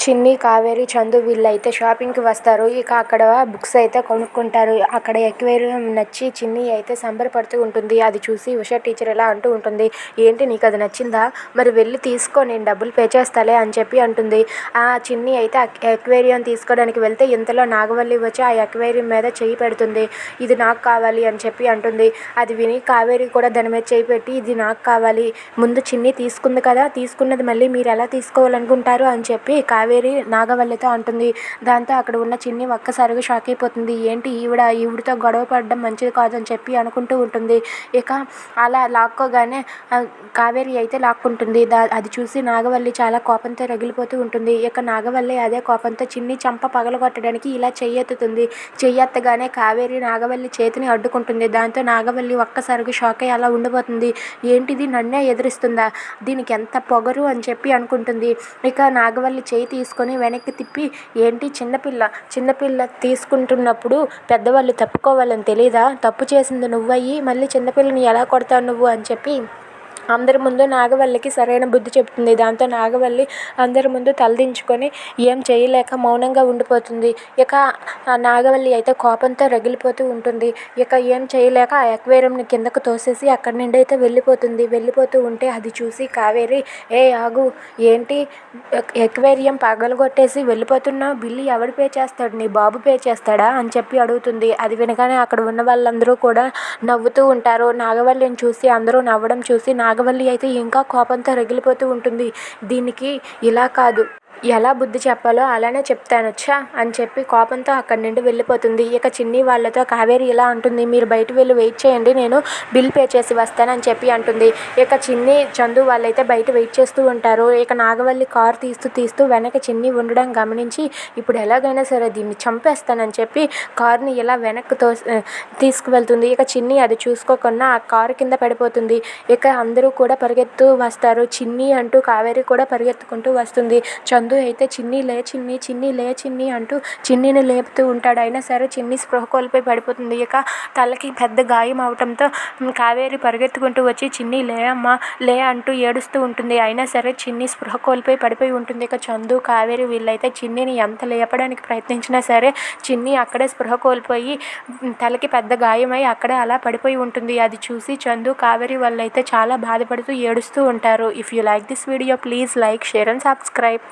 చిన్ని, కావేరి, చందు వీళ్ళైతే షాపింగ్‌కి వస్తారు. ఇక అక్కడ బుక్స్ అయితే కొనుక్కుంటారు. అక్కడ ఎక్వేరియం నచ్చి చిన్ని అయితే సంబరపడుతూ ఉంటుంది. అది చూసి ఉష టీచర్ ఇలా అంటూ ఉంటుంది. "ఏంటి నీకది నచ్చిందా? మరి వెళ్లి తీసుకో, నేను డబ్బులు పే చేస్తాలే" అని చెప్పి అంటుంది. ఆ చిన్ని అయితే ఎక్వేరియం తీసుకోవడానికి వెళ్తే ఇంతలో నాగవల్లి వచ్చి ఆ ఎక్వేరియం మీద చెయ్యి పెడుతుంది. "ఇది నాకు కావాలి" అని చెప్పి అంటుంది. అది విని కావేరి కూడా దాని మీద చెయ్యి పెట్టి "ఇది నాకు కావాలి. ముందు చిన్ని తీసుకుంది కదా, తీసుకున్నది మళ్ళీ మీరు ఎలా తీసుకోవాలనుకుంటారు" అని చెప్పి కావేరి నాగవల్లితో అంటుంది. దాంతో అక్కడ ఉన్న చిన్ని ఒక్కసారిగా షాక్ అయిపోతుంది. ఏంటి ఈవిడతో గొడవ పడడం మంచిది కాదని చెప్పి అనుకుంటూ ఉంటుంది. ఇక అలా లాక్కోగానే కావేరి అయితే లాక్కుంటుంది. అది చూసి నాగవల్లి చాలా కోపంతో రగిలిపోతూ ఉంటుంది. ఇక నాగవల్లి అదే కోపంతో చిన్ని చంప పగలగొట్టడానికి ఇలా చెయ్యెత్తుతుంది. చెయ్యెత్తగానే కావేరి నాగవల్లి చేతిని అడ్డుకుంటుంది. దాంతో నాగవల్లి ఒక్కసారిగా షాక్ అయ్యి అలా ఉండిపోతుంది. ఏంటిది, నన్నే ఎదిరిస్తుందా, దీనికి ఎంత పొగరు అని చెప్పి అనుకుంటుంది. ఇక నాగవల్లి చేయి తీసుకొని వెనక్కి తిప్పి, ఏంటి చిన్నపిల్ల తీసుకుంటున్నప్పుడు పెద్దవాళ్ళు తప్పుకోవాలని తెలీదా, తప్పు చేసింది నువ్వయ్యి మళ్ళీ చిన్నపిల్లని ఎలా కొడతావు నువ్వు అని చెప్పి అందరి ముందు నాగవల్లికి సరైన బుద్ధి చెప్తుంది. దాంతో నాగవల్లి అందరి ముందు తలదించుకొని ఏం చేయలేక మౌనంగా ఉండిపోతుంది. ఇక నాగవల్లి అయితే కోపంతో రగిలిపోతూ ఉంటుంది. ఇక ఏం చేయలేక ఆ ఎక్వేరియంని కిందకు తోసేసి అక్కడి నుండి అయితే వెళ్ళిపోతూ ఉంటే అది చూసి కావేరి, ఏ ఆగు, ఏంటి ఎక్వేరియం పగలగొట్టేసి వెళ్ళిపోతున్నావు, బిల్లు ఎవడు పే చేస్తాడు, నీ బాబు పే చేస్తాడా అని చెప్పి అడుగుతుంది. అది వినగానే అక్కడ ఉన్న వాళ్ళందరూ కూడా నవ్వుతూ ఉంటారు. నాగవల్లిని చూసి అందరూ నవ్వడం చూసి నాగవల్లి అయితే ఇంకా కోపంతో రగిలిపోతూ ఉంటుంది. దీనికి ఇలా కాదు, ఎలా బుద్ధి చెప్పాలో అలానే చెప్తాను ఛ అని చెప్పి కోపంతో అక్కడి నుండి వెళ్ళిపోతుంది. ఇక చిన్ని వాళ్ళతో కావేరి ఇలా అంటుంది, మీరు బయట వెళ్ళి వెయిట్ చేయండి, నేను బిల్ పే చేసి వస్తానని చెప్పి అంటుంది. ఇక చిన్ని, చందు వాళ్ళైతే బయట వెయిట్ చేస్తూ ఉంటారు. ఇక నాగవల్లి కారు తీస్తూ వెనక చిన్ని ఉండడం గమనించి ఇప్పుడు ఎలాగైనా సరే దీన్ని చంపేస్తానని చెప్పి కారుని ఇలా వెనక్కి తీసుకువెళ్తుంది. ఇక చిన్ని అది చూసుకోకుండా ఆ కారు కింద పడిపోతుంది. ఇక అందరూ కూడా పరిగెత్తు వస్తారు. చిన్ని అంటూ కావేరి కూడా పరిగెత్తుకుంటూ వస్తుంది. చందు అయితే చిన్ని లే చిన్ని అంటూ చిన్నిని లేపుతూ ఉంటాడు. అయినా సరే చిన్ని స్పృహ కోల్పోయి పడిపోతుంది. ఇక తలకి పెద్ద గాయం అవటంతో కావేరి పరిగెత్తుకుంటూ వచ్చి చిన్ని లే అమ్మా లే అంటూ ఏడుస్తూ ఉంటుంది. అయినా సరే చిన్ని స్పృహ కోల్పోయి పడిపోయి ఉంటుంది. ఇక చందు, కావేరి వీళ్ళైతే చిన్నిని ఎంత లేపడానికి ప్రయత్నించినా సరే చిన్ని అక్కడే స్పృహ కోల్పోయి తలకి పెద్ద గాయమై అక్కడే అలా పడిపోయి ఉంటుంది. అది చూసి చందు, కావేరి వాళ్ళైతే చాలా బాధపడుతూ ఏడుస్తూ ఉంటారు. If you like this video please like, share and subscribe.